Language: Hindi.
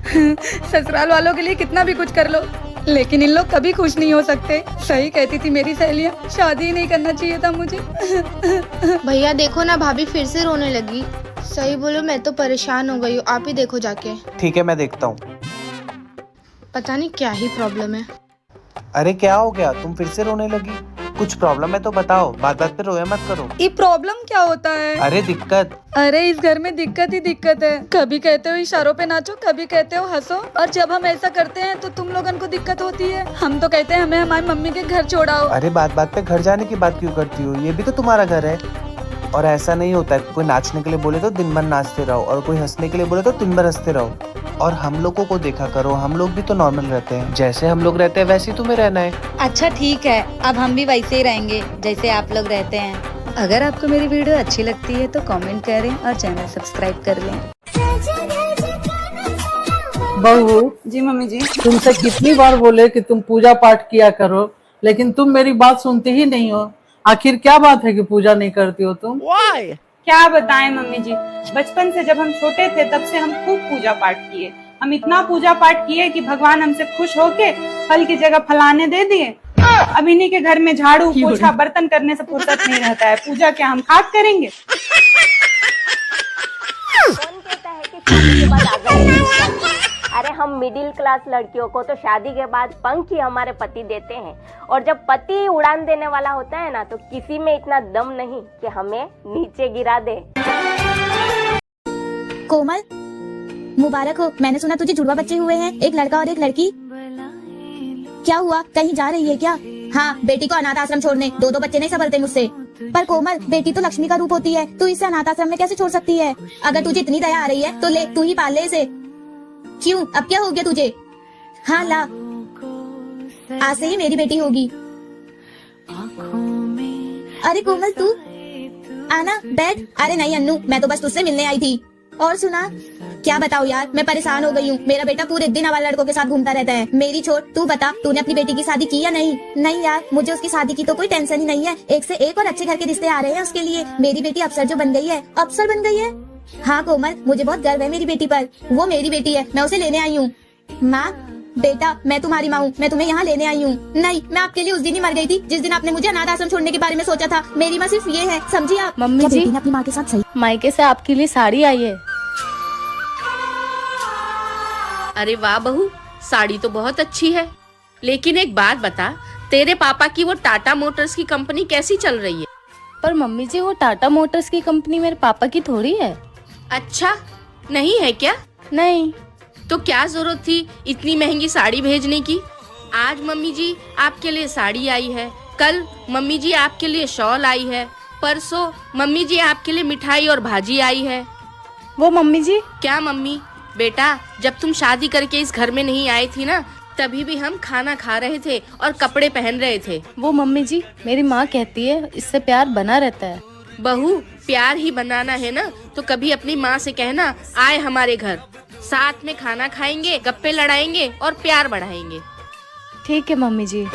ससुराल वालों के लिए कितना भी कुछ कर लो, लेकिन इन लोग कभी खुश नहीं हो सकते। सही कहती थी मेरी सहेलियाँ, शादी ही नहीं करना चाहिए था मुझे। भैया देखो ना, भाभी फिर से रोने लगी। सही बोलो, मैं तो परेशान हो गई हूँ, आप ही देखो जाके। ठीक है, मैं देखता हूँ। पता नहीं क्या ही प्रॉब्लम है। अरे क्या हो गया, तुम फिर से रोने लगी? कुछ प्रॉब्लम है तो बताओ, बात बात पे रोया मत करो। ये प्रॉब्लम क्या होता है? अरे दिक्कत। अरे इस घर में दिक्कत ही दिक्कत है। कभी कहते हो इशारों पे नाचो, कभी कहते हो हंसो, और जब हम ऐसा करते हैं तो तुम लोगों को दिक्कत होती है। हम तो कहते हैं हमें हमारी मम्मी के घर छोड़ाओ। अरे बात बात पे घर जाने की बात क्यों करती हो? ये भी तो तुम्हारा घर है। और ऐसा नहीं होता है, कोई नाचने के लिए बोले तो दिन भर नाचते रहो, और कोई हंसने के लिए बोले तो दिन भर हंसते रहो। और हम लोगों को देखा करो, हम लोग भी तो नॉर्मल रहते हैं, जैसे हम लोग रहते हैं वैसे ही तुम्हें रहना है। अच्छा ठीक है, अब हम भी वैसे ही रहेंगे जैसे आप लोग रहते हैं। अगर आपको मेरी वीडियो अच्छी लगती है तो कमेंट करें और चैनल सब्सक्राइब कर लें। बहू जी मम्मी जी। तुमसे कितनी बार बोले कि तुम पूजा पाठ किया करो, लेकिन तुम मेरी बात सुनती ही नहीं हो। आखिर क्या बात है कि पूजा नहीं करती हो तुम? क्या बताएं मम्मी जी, बचपन से जब हम छोटे थे तब से हम खूब पूजा पाठ किए। हम इतना पूजा पाठ किए कि भगवान हमसे खुश होके फल की जगह फलाने दे दिए। अब इन्हीं के घर में झाड़ू पोछा बर्तन करने से फुर्सत नहीं रहता है। पूजा क्या हम खाक करेंगे? कौन कहता है कि शादी के बाद आजादी नहीं चाहिए? अरे हम मिडिल क्लास लड़कियों को तो शादी के बाद पंख ही हमारे पति देते हैं, और जब पति उड़ान देने वाला होता है ना, तो किसी में इतना दम नहीं कि हमें नीचे गिरा दे। कोमल, मुबारक हो। मैंने सुना तुझे जुड़वा बच्चे हुए हैं, एक लड़का और एक लड़की। क्या हुआ, कहीं जा रही है क्या? हाँ, बेटी को अनाथ आश्रम छोड़ने। दो बच्चे नहीं संभलते मुझसे। पर कोमल, बेटी तो लक्ष्मी का रूप होती है, तू इसे अनाथ आश्रम में कैसे छोड़ सकती है? अगर तुझे इतनी दया आ रही है तो ले, तू ही पाल ले इसे। क्यों, अब क्या हो गया तुझे? हाँ ला, आज से ही मेरी बेटी होगी। अरे कोमल तू आना, बैठ। अरे नहीं अन्नू, मैं तो बस तुझसे मिलने आई थी। और सुना, क्या बताओ यार, मैं परेशान हो गई हूँ। मेरा बेटा पूरे दिन आवारा लड़कों के साथ घूमता रहता है। मेरी छोड़, तू बता, तूने अपनी बेटी की शादी की या नहीं? नहीं यार, मुझे उसकी शादी की तो कोई टेंशन ही नहीं है। एक से एक और अच्छे घर के रिश्ते आ रहे हैं उसके लिए। मेरी बेटी अफसर जो बन गई है। अफसर बन गई है? हाँ कोमल, मुझे बहुत गर्व है मेरी बेटी पर। वो मेरी बेटी है, मैं उसे लेने आई हूँ। माँ, बेटा, मैं तुम्हारी माँ हूँ, मैं तुम्हें यहाँ लेने आई हूँ। नहीं, मैं आपके लिए उस दिन ही मर गई थी जिस दिन आपने मुझे अनाथ आश्रम छोड़ने के बारे में सोचा था। मेरी माँ सिर्फ ये है, समझी आप? मम्मी क्या जी, बेटी ने अपनी माँ के साथ सही? मायके से आपके लिए साड़ी आई है। अरे वाह बहू, साड़ी तो बहुत अच्छी है, लेकिन एक बात बता, तेरे पापा की वो टाटा मोटर्स की कंपनी कैसी चल रही है? पर मम्मी जी, वो टाटा मोटर्स की कंपनी मेरे पापा की थोड़ी है। अच्छा, नहीं है क्या? नहीं। तो क्या जरूरत थी इतनी महंगी साड़ी भेजने की? आज मम्मी जी आपके लिए साड़ी आई है, कल मम्मी जी आपके लिए शॉल आई है, परसों मम्मी जी आपके लिए मिठाई और भाजी आई है। वो मम्मी जी, क्या मम्मी? बेटा, जब तुम शादी करके इस घर में नहीं आई थी ना, तभी भी हम खाना खा रहे थे और कपड़े पहन रहे थे। वो मम्मी जी, मेरी माँ कहती है इससे प्यार बना रहता है। बहू, प्यार ही बनाना है ना, तो कभी अपनी माँ से कहना आए हमारे घर, साथ में खाना खाएंगे, गप्पे लड़ाएंगे और प्यार बढ़ाएंगे। ठीक है मम्मी जी।